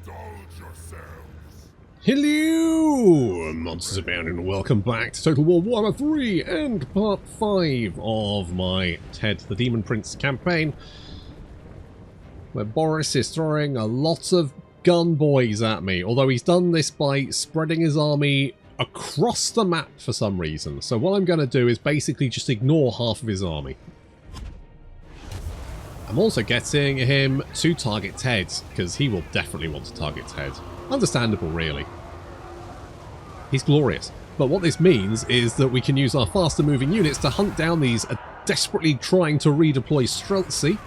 Hello, MonstersAbound, and welcome back to Total War Warhammer 3 and part 5 of my Ted the Daemon Prince campaign, where Boris is throwing a lot of gun boys at me, although he's done this by spreading his army across the map for some reason. So what I'm going to do is basically just ignore half of his army. I'm also getting him to target Ted, because he will definitely want to target Ted. Understandable, really. He's glorious. But what this means is that we can use our faster moving units to hunt down these desperately trying to redeploy Streltsy,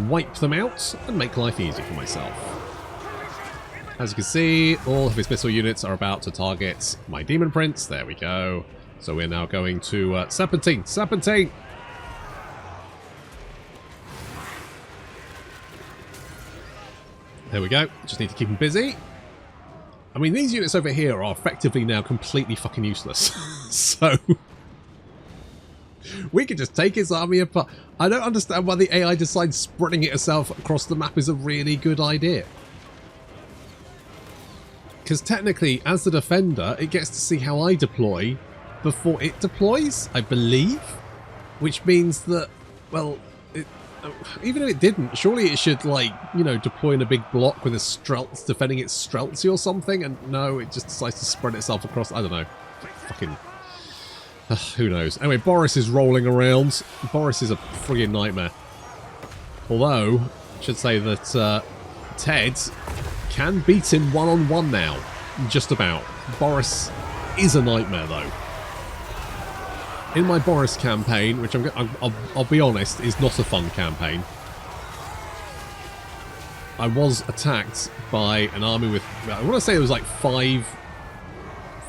wipe them out, and make life easy for myself. As you can see, all of his missile units are about to target my Daemon Prince. There we go. So we're now going to Serpentine. Serpentine! There we go. Just need to keep him busy. I mean, these units over here are effectively now completely fucking useless. So we could just take his army apart. I don't understand why the AI decides spreading it itself across the map is a really good idea. Because technically, as the defender, it gets to see how I deploy before it deploys, I believe. Which means that, well, even if it didn't, surely it should, like, you know, deploy in a big block with a Strelts defending its Streltsy or something, and no, it just decides to spread itself across. I don't know. Fucking... who knows. Anyway, Boris is rolling around. Boris is a friggin' nightmare. Although, I should say that Ted can beat him one-on-one now. Just about. Boris is a nightmare, though. In my Boris campaign, which I'll be honest, is not a fun campaign, I was attacked by an army with, I want to say there was like five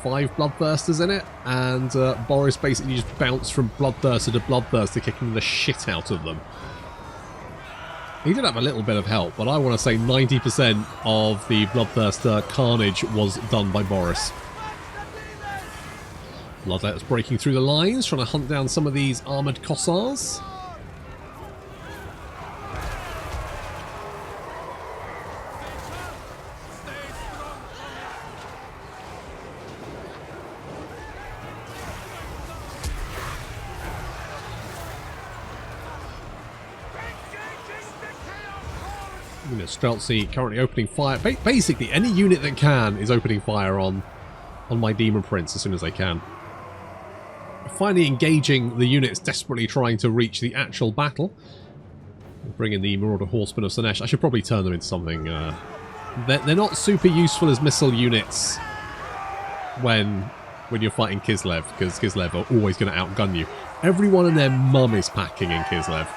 Bloodthirsters in it, and Boris basically just bounced from Bloodthirster to Bloodthirster, kicking the shit out of them. He did have a little bit of help, but I want to say 90% of the Bloodthirster carnage was done by Boris. Bloodletter's breaking through the lines, trying to hunt down some of these armoured Kossars. You know, Streltsy currently opening fire. Basically, any unit that can is opening fire on my Daemon Prince as soon as they can. Finally engaging the units desperately trying to reach the actual battle. Bring in the Marauder Horsemen of Sanesh. I should probably turn them into something... They're not super useful as missile units when you're fighting Kislev, because Kislev are always going to outgun you. Everyone and their mum is packing in Kislev.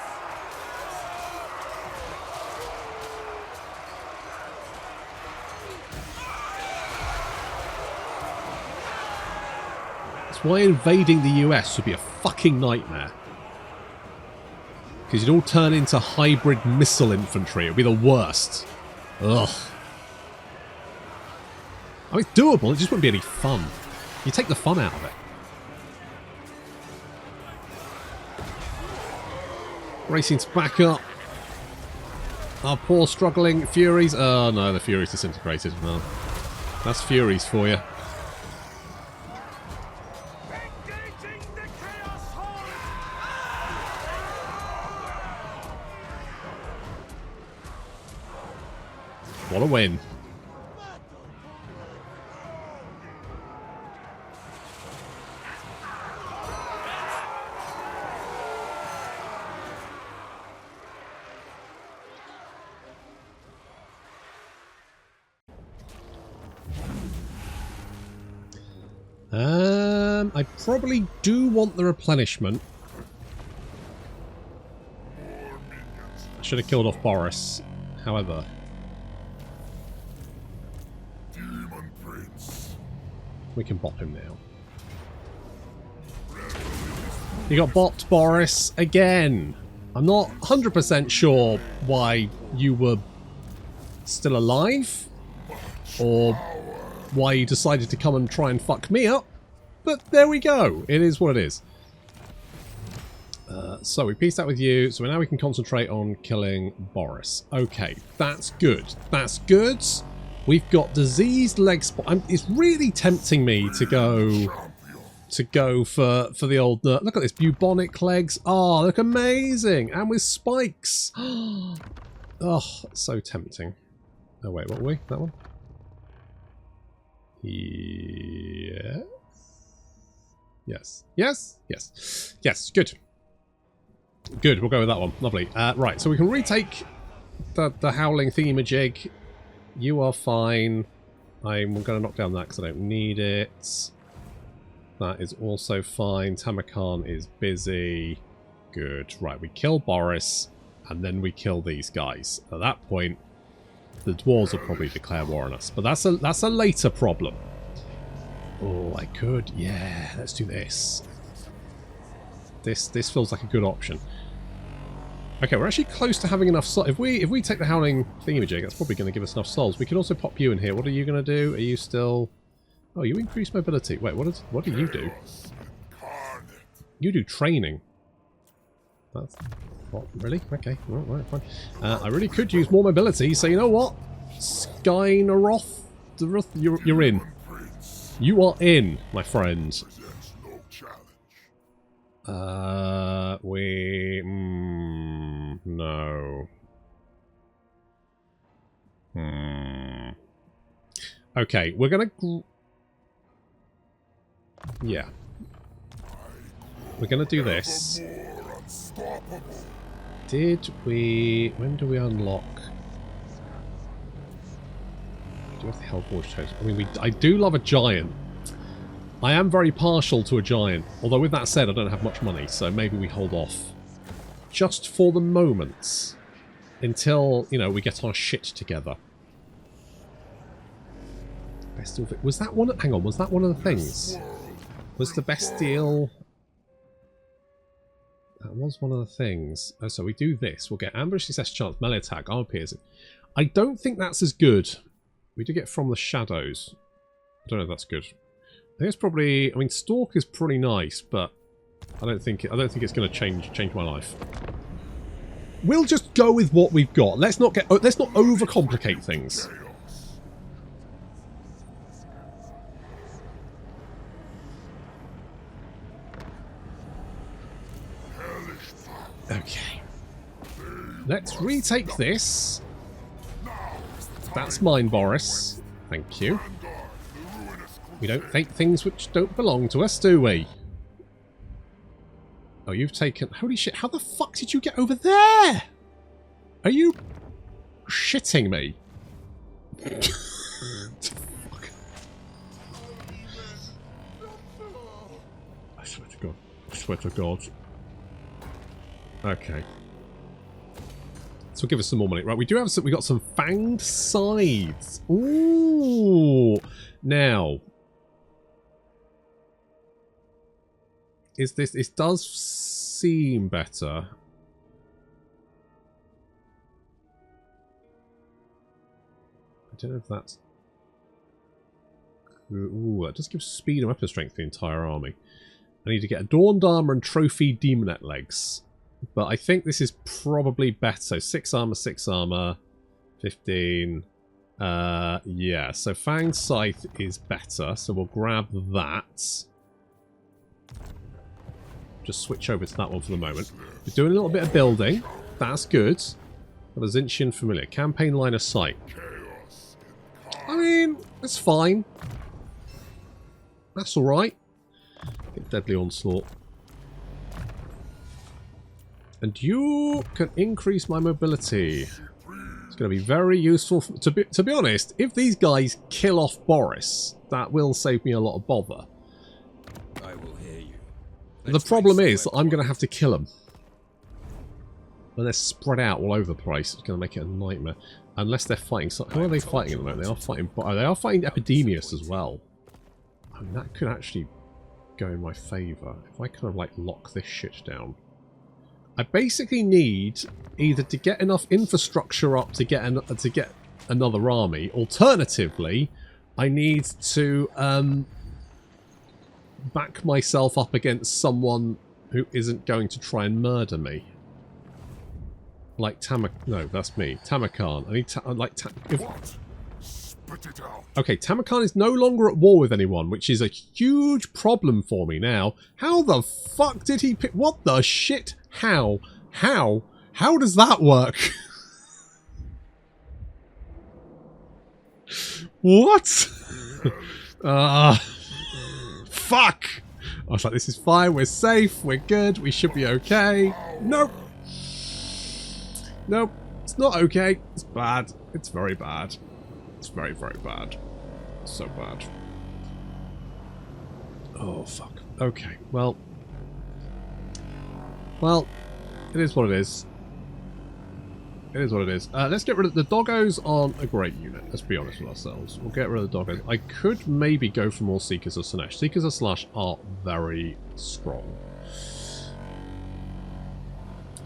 Why invading the US would be a fucking nightmare. Because you'd all turn into hybrid missile infantry. It would be the worst. Ugh. I mean, it's doable, it just wouldn't be any fun. You take the fun out of it. Racing to back up. Our poor struggling Furies. Oh no, the Furies disintegrated. Well, that's Furies for you. What a win. I probably do want the replenishment. I should have killed off Boris, however. We can bop him now. You got bopped, Boris, again. I'm not 100% sure why you were still alive, or why you decided to come and try and fuck me up, but there we go. It is what it is. So we pieced out with you, so now we can concentrate on killing Boris. Okay, that's good. That's good. We've got diseased leg spot. It's really tempting me to go for the old nerd. Look at this, bubonic legs. Oh, look amazing, and with spikes. Oh, so tempting. Oh wait, what were we? That one? Yes. Yes. Yes. Yes. Yes. Good. Good. We'll go with that one. Lovely. Right. So we can retake the howling thingamajig. You are fine. I'm going to knock down that because I don't need it. That is also fine. Tamarkan is busy. Good. Right. We kill Boris, and then we kill these guys. At that point, the dwarves will probably declare war on us, but that's a later problem. Oh, I could. Yeah, let's do this. This feels like a good option. Okay, we're actually close to having enough souls. If we take the howling thingamajig, that's probably going to give us enough souls. We can also pop you in here. What are you going to do? Are you still? Oh, you increase mobility. Wait, what do you do? You do training. That's what? Really? Okay. Right, fine. I really could use more mobility. So you know what? Skynaroth, you're in. You are in, my friend. No. Okay, we're gonna... Yeah. We're gonna do this. Did we... When do we unlock... Do we have the Hellforge Toast? I mean, I do love a giant. I am very partial to a giant. Although with that said, I don't have much money, so maybe we hold off. Just for the moment. Until, you know, we get our shit together. Bestial... Was that one... Hang on, was that one of the things? Was the Bestial... That was one of the things. Oh, so we do this. We'll get ambush, success chance, melee attack, armor piercing. I don't think that's as good. We do get from the shadows. I don't know if that's good. I think it's probably... I mean, Stalk is pretty nice, but I don't think it's going to change my life. We'll just go with what we've got. Let's not overcomplicate things. Okay. Let's retake this. That's mine, Boris. Thank you. We don't take things which don't belong to us, do we? Oh, you've taken... Holy shit, how the fuck did you get over there? Are you shitting me? Fuck. I swear to God. I swear to God. Okay. So give us some more money. Right, we do have some... We got some fanged sides. Ooh. Now... Is this... It does seem better. I don't know if that's... Ooh, that does give speed and weapon strength to the entire army. I need to get adorned armor and trophy demonette legs. But I think this is probably better. So 6 armor, 15. Yeah, so Fanged Scythe is better. So we'll grab that. Just switch over to that one for the moment. We're doing a little bit of building. That's good. Got a Zinchian Familiar. Campaign Line of Sight. I mean, it's fine. That's alright. Get Deadly Onslaught. And you can increase my mobility. It's going to be very useful. To be honest, if these guys kill off Boris, that will save me a lot of bother. I will hear you. The problem is that I'm going to have to kill them. And they're spread out all over the place. It's going to make it a nightmare. Unless they're fighting... Who are they fighting at the moment? They are fighting Epidemius as well. I mean, that could actually go in my favour. If I kind of, like, lock this shit down. I basically need either to get enough infrastructure up to get another army. Alternatively, I need to back myself up against someone who isn't going to try and murder me. Like No, that's me. Tamarkan. I need Okay, Tamarkan is no longer at war with anyone, which is a huge problem for me now. How the fuck did he pick... What the shit? How? How? How does that work? What? Fuck! I was like, this is fine, we're safe, we're good, we should be okay. Nope. Nope, it's not okay. It's bad. It's very bad. It's very, very bad. So bad. Oh, fuck. Okay, well. Well, it is what it is. It is what it is. Let's get rid of the doggos aren't a great unit. Let's be honest with ourselves. We'll get rid of the doggos. I could maybe go for more Seekers of Slaash. Seekers of Slaash are very strong.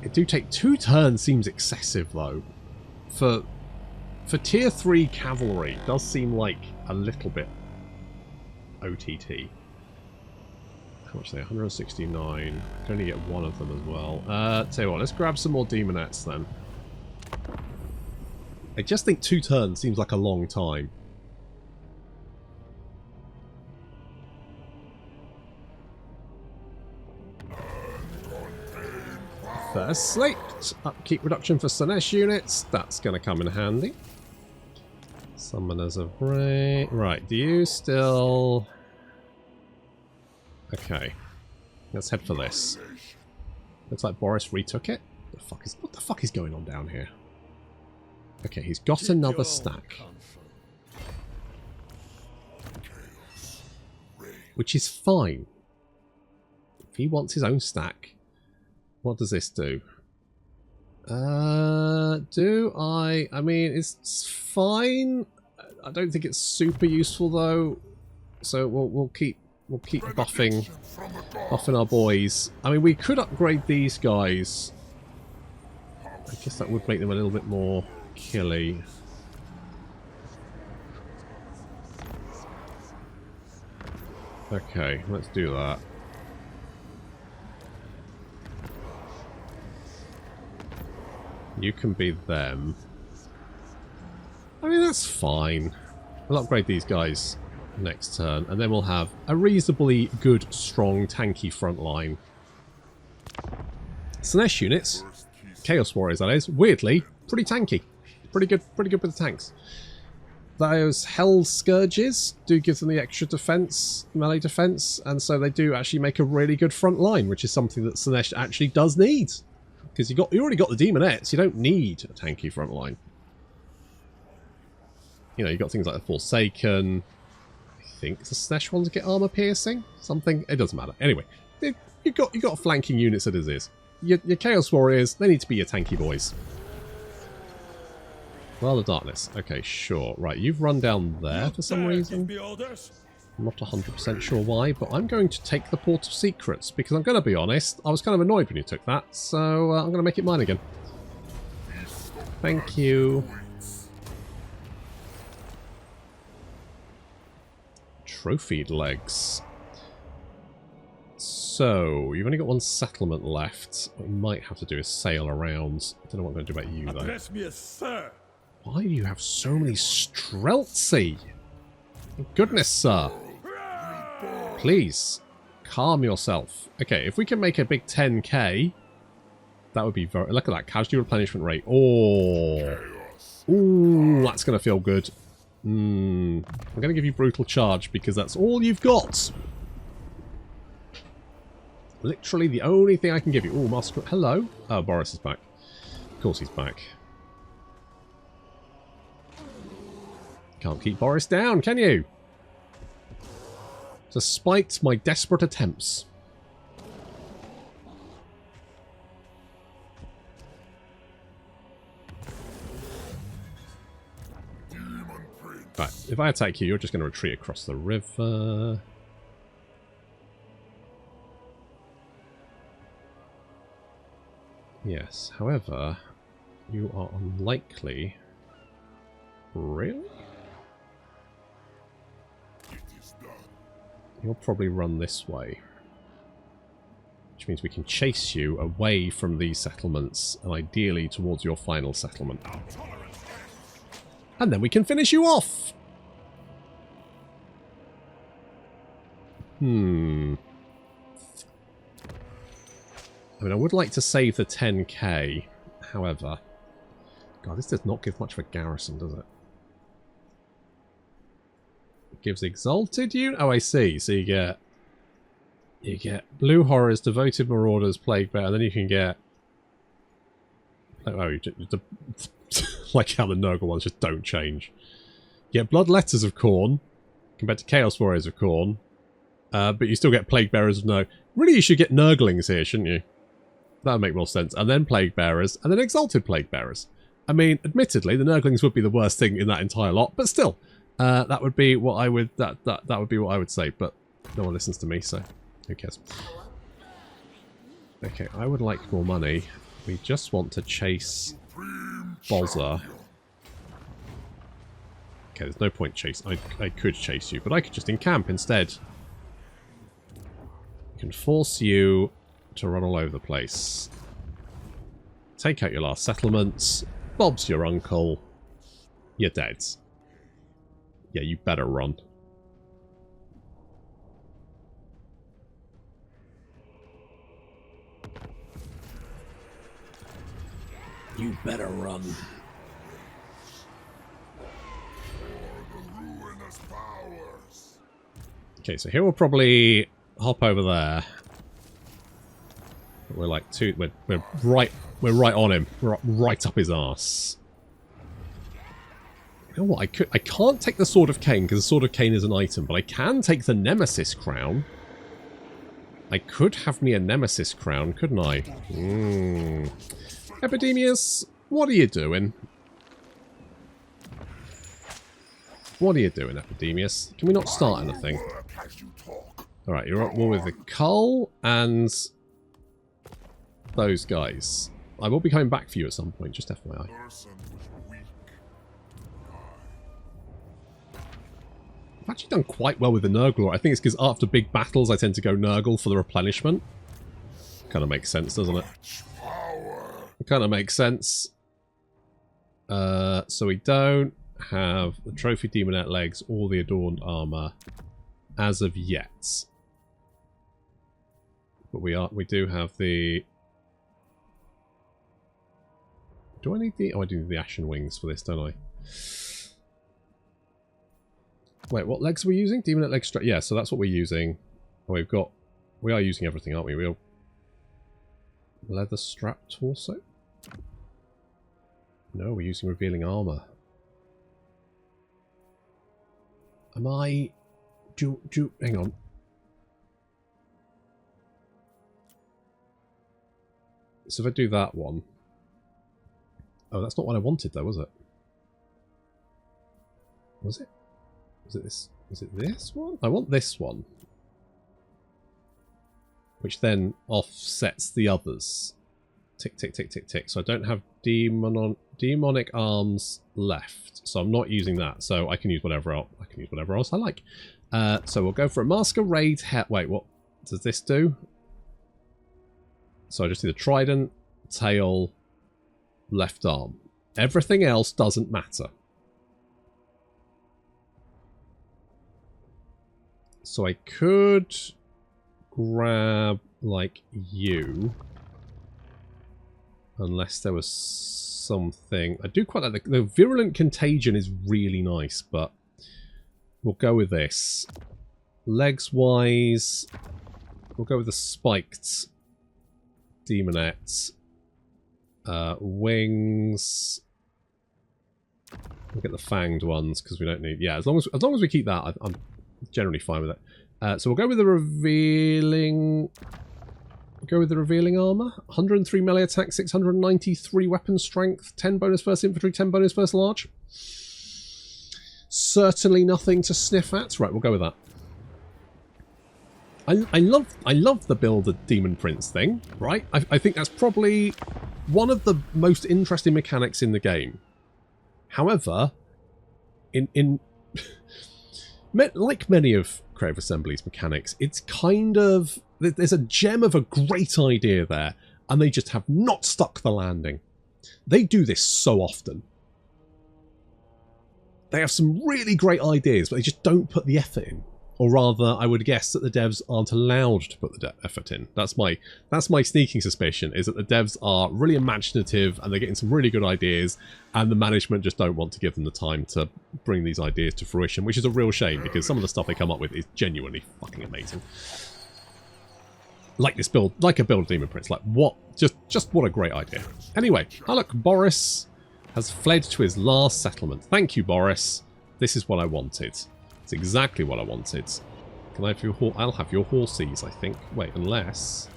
It do take 2 turns seems excessive though. For tier 3 cavalry, it does seem like a little bit OTT. How much are they? 169. I can only get one of them as well. Tell you what, let's grab some more demonettes then. I just think 2 turns seems like a long time. First slate. Upkeep reduction for Slaash units. That's going to come in handy. Summoners of Ray. Right, do you still... Okay. Let's head for this. Looks like Boris retook it. What the fuck is going on down here? Okay, he's got another stack. Which is fine. If he wants his own stack, what does this do? I mean, it's fine. I don't think it's super useful though. So we'll keep buffing our boys. I mean, we could upgrade these guys. I guess that would make them a little bit more killy. Okay, let's do that. You can be them. I mean, that's fine. We'll upgrade these guys next turn, and then we'll have a reasonably good, strong, tanky front line. Slaash units, Chaos Warriors that is, weirdly, pretty tanky. Pretty good with the tanks. Those Hell Scourges do give them the extra defense, melee defense, and so they do actually make a really good front line, which is something that Slaash actually does need. Because you already got the Demonettes, you don't need a tanky front line. You know, you got things like the Forsaken. I think the Slaash ones get armor piercing, something. It doesn't matter. Anyway, you got flanking units as it is. Your Chaos Warriors, they need to be your tanky boys. Well, the Darkness. Okay, sure. Right, you've run down there for some reason. I'm not 100% sure why, but I'm going to take the Port of Secrets, because I'm going to be honest, I was kind of annoyed when you took that, so I'm going to make it mine again. Thank you. Trophied legs. So, you've only got 1 settlement left. What we might have to do is sail around. I don't know what I'm going to do about you, though. Address me as sir. Why do you have so many Streltsy? Goodness, sir. Please, calm yourself. Okay, if we can make a big 10k, that would be very... Look at that, casualty replenishment rate. Oh. Ooh, that's going to feel good. I'm going to give you Brutal Charge, because that's all you've got. Literally the only thing I can give you. Oh, Master... Hello? Oh, Boris is back. Of course he's back. Can't keep Boris down, can you? Despite my desperate attempts. Right, if I attack you, you're just going to retreat across the river. Yes, however, you are unlikely... Really? You'll probably run this way. Which means we can chase you away from these settlements and ideally towards your final settlement. And then we can finish you off! I mean, I would like to save the 10k. However, God, this does not give much of a garrison, does it? It gives exalted unit. Oh, I see. So you get blue horrors, devoted marauders, plague bear, and then you can get. Oh, like how the Nurgle ones just don't change. You get bloodletters of Khorne compared to chaos warriors of Khorne, but you still get plague bearers of no. Really, you should get Nurglings here, shouldn't you? That would make more sense. And then plague bearers, and then exalted plague bearers. I mean, admittedly, the Nurglings would be the worst thing in that entire lot, but still, that would be what I would that would be what I would say. But no one listens to me, so who cares? Okay, I would like more money. We just want to chase Bozza. Okay, there's no point chase. I could chase you, but I could just encamp instead. I can force you to run all over the place. Take out your last settlements. Bob's your uncle. You're dead. Yeah, you better run. You better run. Okay, so here we'll probably hop over there. We're like we're right on him. We're right up his arse. You know what? I can't take the Sword of Cain because the Sword of Cain is an item, but I can take the Nemesis Crown. I could have me a Nemesis Crown, couldn't I? Epidemius, what are you doing? What are you doing, Epidemius? Can we not start anything? Alright, you're at war with the Cull and those guys. I will be coming back for you at some point, just FYI. I've actually done quite well with the Nurgle. I think it's because after big battles I tend to go Nurgle for the replenishment. Kind of makes sense, doesn't it? It kind of makes sense. So we don't have the Trophy Demonette legs or the Adorned armor as of yet. But we do have the... Do I need the... Oh, I do need the Ashen Wings for this, don't I? Wait, what legs are we using? Demonette leg strap. Yeah, so that's what we're using. Oh, we've got... We are using everything, aren't we? We'll... Leather strap torso? No, we're using revealing armor. Am I... Hang on. So if I do that one... Oh, that's not what I wanted though, was it? Was it? Was it this? Was it this one? I want this one. Which then offsets the others. Tick, tick, tick, tick, tick. So I don't have demonic arms left. So I'm not using that. So I can use whatever else. I can use whatever else I like. So we'll go for a Masquerade hat. Wait, what does this do? So I just do the trident, tail, left arm. Everything else doesn't matter. So I could grab, like, you. Unless there was something... I do quite like the Virulent Contagion is really nice, but we'll go with this. Legs-wise, we'll go with the Spiked Demonette. Wings... We'll get the Fanged ones, because we don't need... Yeah, as long as we keep that, I'm generally fine with it. So we'll go with the revealing... Go with the revealing armor. 103 melee attack, 693 weapon strength, 10 bonus first infantry, 10 bonus first large. Certainly nothing to sniff at. Right, we'll go with that. I love the build a Daemon Prince thing, right? I think that's probably one of the most interesting mechanics in the game. However, like many of Creative Assembly's mechanics, it's kind of... There's a gem of a great idea there, and they just have not stuck the landing. They do this so often. They have some really great ideas, but they just don't put the effort in. Or rather, I would guess that the devs aren't allowed to put the effort in. That's my sneaking suspicion, is that the devs are really imaginative and they're getting some really good ideas, and the management just don't want to give them the time to bring these ideas to fruition, which is a real shame because some of the stuff they come up with is genuinely fucking amazing. Like this build, like a build of Daemon Prince, like what, just what a great idea. Anyway, oh look, Boris has fled to his last settlement. Thank you, Boris. This is what I wanted. It's exactly what I wanted. Can I have your horse? I'll have your horsies, I think. Wait, unless...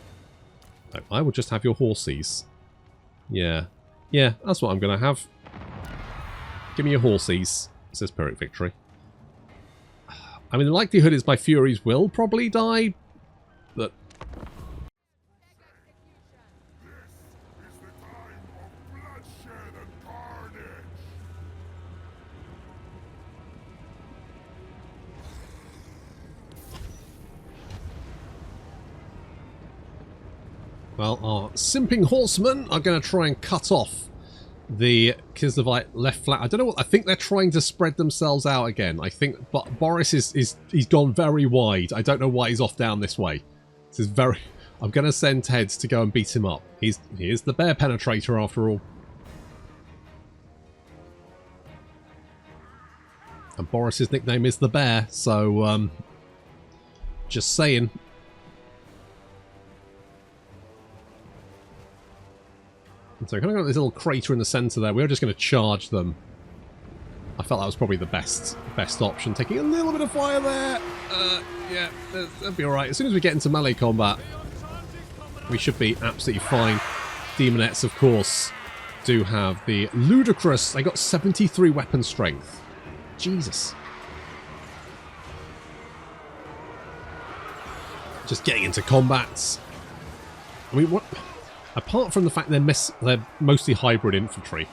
No, I will just have your horsies. Yeah. Yeah, that's what I'm going to have. Give me your horsies, says Pyrrhic Victory. I mean, the likelihood is my Furies will probably die, but... Well, our simping horsemen are going to try and cut off the Kislevite left flank. I don't know what... I think they're trying to spread themselves out again. I think Boris he's gone very wide. I don't know why he's off down this way. This is very... I'm going to send Ted to go and beat him up. He is the bear penetrator after all. And Boris's nickname is the bear, so just saying. So kind of got this little crater in the centre there. We're just going to charge them. I felt that was probably the best option. Taking a little bit of fire there. Yeah, that'll be alright. As soon as we get into melee combat, we should be absolutely fine. Demonettes, of course, do have the ludicrous... They got 73 weapon strength. Jesus. Just getting into combats. I mean, what... Apart from the fact they're mostly hybrid infantry,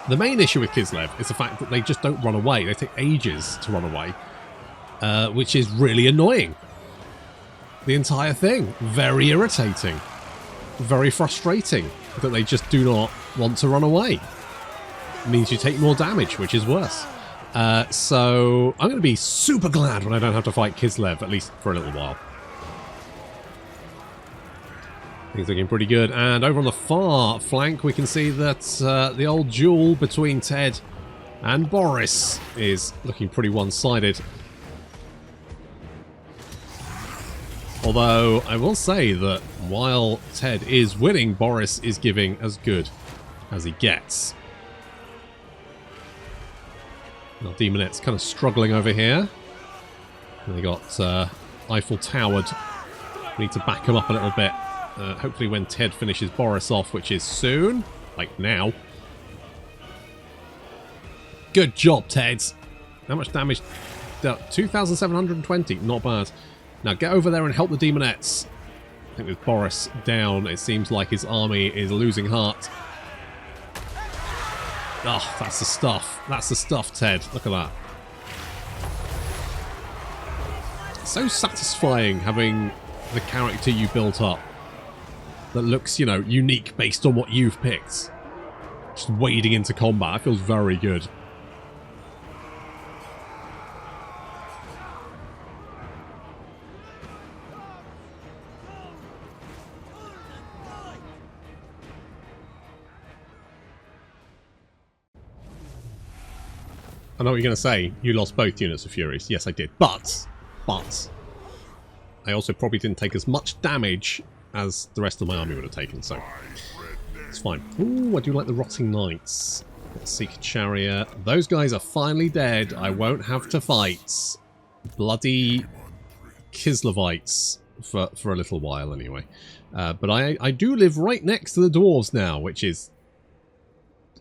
the main issue with Kislev is the fact that they just don't run away. They take ages to run away, which is really annoying. The entire thing. Very irritating. Very frustrating that they just do not want to run away. It means you take more damage, which is worse. So I'm going to be super glad when I don't have to fight Kislev, at least for a little while. Things looking pretty good. And over on the far flank, we can see that the old duel between Ted and Boris is looking pretty one-sided. Although, I will say that while Ted is winning, Boris is giving as good as he gets. Now, Demonette's kind of struggling over here. And they got Eiffel Towered. We need to back him up a little bit. Hopefully when Ted finishes Boris off, which is soon. Like now. Good job, Ted. How much damage? 2,720. Not bad. Now get over there and help the Demonettes. I think with Boris down, it seems like his army is losing heart. Oh, that's the stuff. That's the stuff, Ted. Look at that. So satisfying having the character you built up that looks, you know, unique based on what you've picked. Just wading into combat. That feels very good. I know what you're going to say. You lost both units of Furies. Yes, I did. But I also probably didn't take as much damage as the rest of my army would have taken, so it's fine. Ooh, I do like the Rotting Knights. Let's seek Chariot. Those guys are finally dead. I won't have to fight bloody Kislevites for a little while anyway. But I do live right next to the dwarves now, which is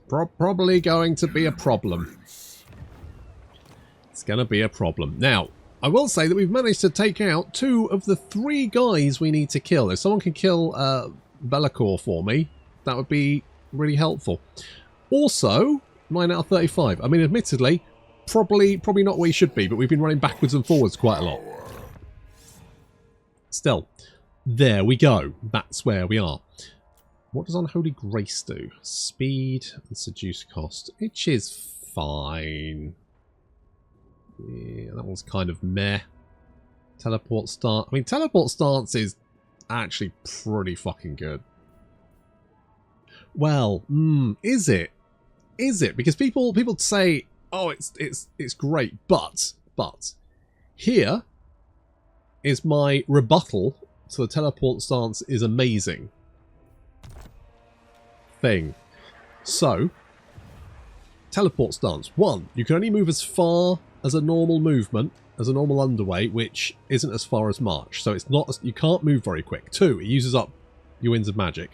probably going to be a problem. It's going to be a problem. Now, I will say that we've managed to take out 2 of the 3 guys we need to kill. If someone can kill Be'lakor for me, that would be really helpful. Also, 9 out of 35. I mean, admittedly, probably not where he should be, but we've been running backwards and forwards quite a lot. Still, there we go. That's where we are. What does Unholy Grace do? Speed and Seduce cost, which is fine. Yeah, that one's kind of meh. Teleport stance. I mean, teleport stance is actually pretty fucking good. Well, is it? Is it? Because people say, oh, it's great, but here is my rebuttal to the teleport stance is amazing thing. So, teleport stance. 1, you can only move as far as a normal movement, as a normal underway, which isn't as far as March. So it's not, you can't move very quick. 2, it uses up your winds of magic.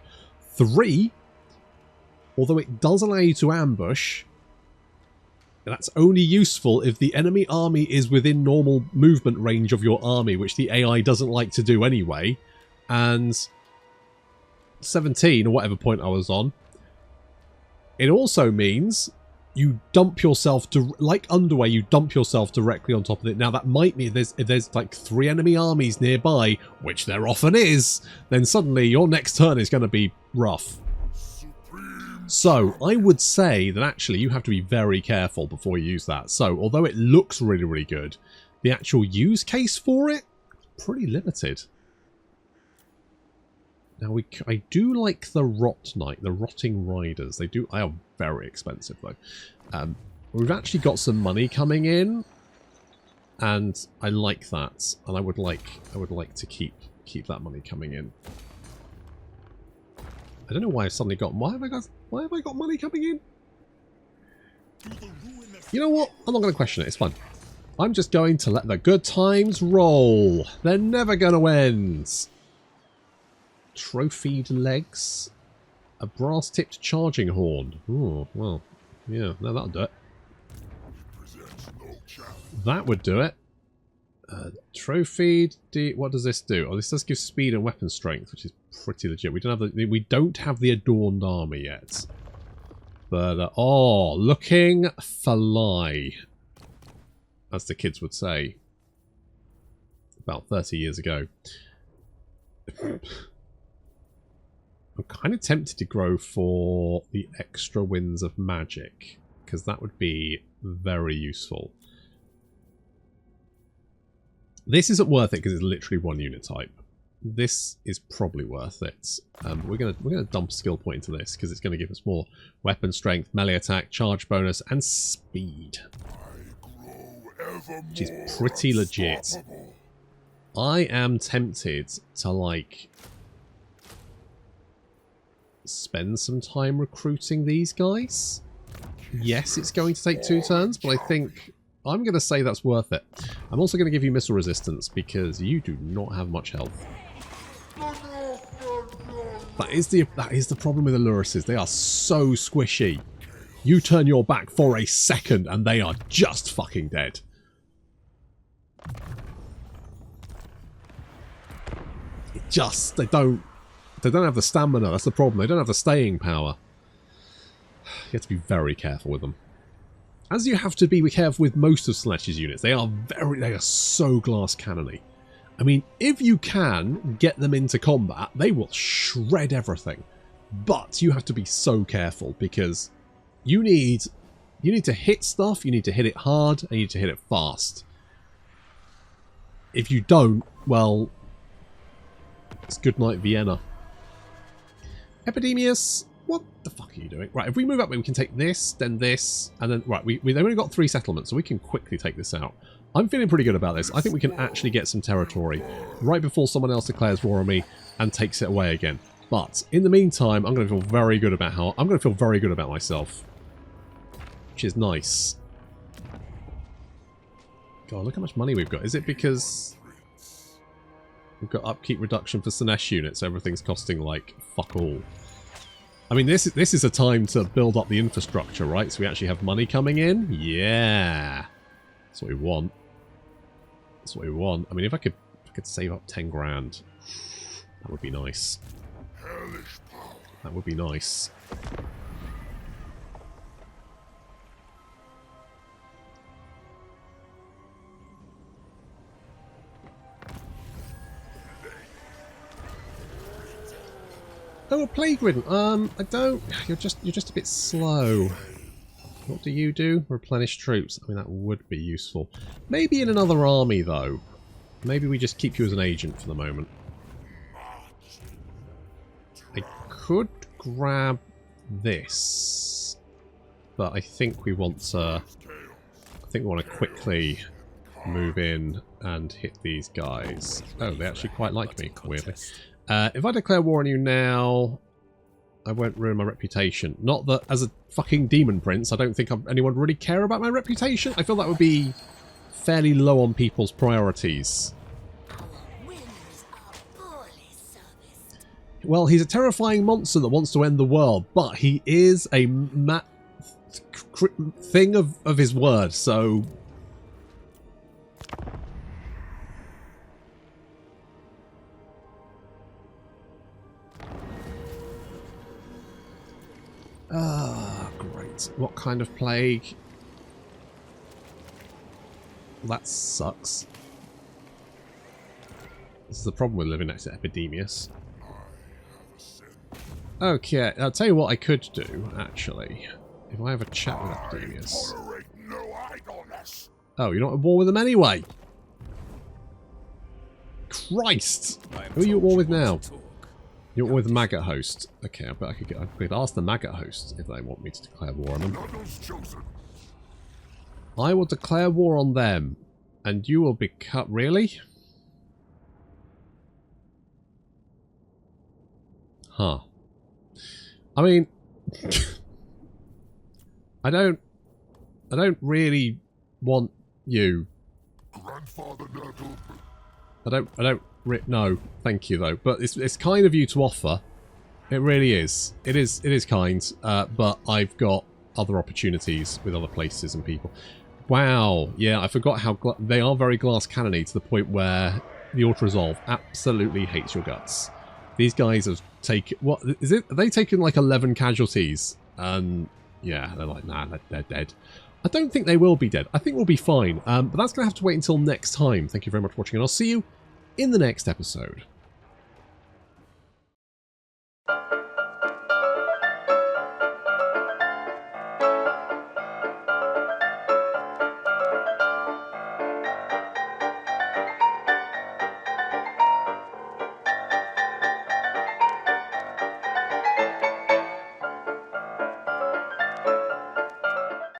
3, although it does allow you to ambush, that's only useful if the enemy army is within normal movement range of your army, which the AI doesn't like to do anyway. And 17, or whatever point I was on, it also means you dump yourself to, like underway, you dump yourself directly on top of it. Now that might mean if there's like 3 enemy armies nearby, which there often is, then suddenly your next turn is going to be rough. So I would say that actually you have to be very careful before you use that. So although it looks really, really good, the actual use case for it, pretty limited. Now I do like the Rot Knight, the Rotting Riders. They are very expensive though. We've actually got some money coming in, and I like that. And I would like to keep that money coming in. I don't know why I've suddenly got. Why have I got money coming in? You know what? I'm not going to question it. It's fine. I'm just going to let the good times roll. They're never going to end. Trophied legs. A brass-tipped charging horn. Oh, well. Yeah, no, that'll do it. That would do it. Trophied. What does this do? Oh, this does give speed and weapon strength, which is pretty legit. We don't have the adorned armor yet. But oh, looking fly, as the kids would say about 30 years ago. I'm kind of tempted to go for the extra winds of magic, because that would be very useful. This isn't worth it because it's literally 1 unit type. This is probably worth it. We're gonna dump a skill point into this because it's going to give us more weapon strength, melee attack, charge bonus, and speed, which is pretty legit. I am tempted to like spend some time recruiting these guys. Yes, it's going to take 2 turns, but I think I'm going to say that's worth it. I'm also going to give you missile resistance because you do not have much health. That is the problem with Alurises. They are so squishy. You turn your back for a second and they are just fucking dead. They don't have the stamina. That's the problem. They don't have the staying power. You have to be very careful with them. As you have to be careful with most of Sledge's units. They are so glass cannony. I mean, if you can get them into combat, they will shred everything. But you have to be so careful because you need to hit stuff, you need to hit it hard, and you need to hit it fast. If you don't, well, it's good night Vienna. Epidemius, what the fuck are you doing? Right, if we move up, we can take this, then this, and then... Right, they've only got 3 settlements, so we can quickly take this out. I'm feeling pretty good about this. I think we can actually get some territory right before someone else declares war on me and takes it away again. But in the meantime, I'm going to feel very good about myself, which is nice. God, look how much money we've got. Is it because we've got upkeep reduction for Sinesh units? Everything's costing like fuck all. I mean, this is a time to build up the infrastructure, right? So we actually have money coming in. Yeah, that's what we want. That's what we want. I mean, if I could save up 10 grand, that would be nice. That would be nice. Oh, a plague ridden. I don't. You're just a bit slow. What do you do? Replenish troops. I mean, that would be useful. Maybe in another army, though. Maybe we just keep you as an agent for the moment. I could grab this, but I think we want to. I think we want to quickly move in and hit these guys. Oh, they actually quite like me, weirdly. If I declare war on you now, I won't ruin my reputation. Not that as a fucking Demon Prince, I don't think anyone would really care about my reputation. I feel that would be fairly low on people's priorities. Well, he's a terrifying monster that wants to end the world, but he is a thing of his word, so... Ah, great. What kind of plague? That sucks. This is the problem with living next to Epidemius. Okay, I'll tell you what I could do, actually. If I have a chat with Epidemius. Oh, you're not at war with them anyway! Christ! Who are you at war with now? You're at war with the maggot host. Okay, I bet I could ask the maggot host if they want me to declare war on them. I will declare war on them, and you will be cut. Really? Huh. I mean, I don't really want you. No, thank you though. But it's kind of you to offer. It really is. It is kind. But I've got other opportunities with other places and people. Wow. Yeah, I forgot how they are very glass cannony to the point where the auto resolve absolutely hates your guts. These guys have taken... What is it? Are they taken like 11 casualties? And yeah, they're like, nah, they're dead. I don't think they will be dead. I think we'll be fine. But that's going to have to wait until next time. Thank you very much for watching, and I'll see you in the next episode.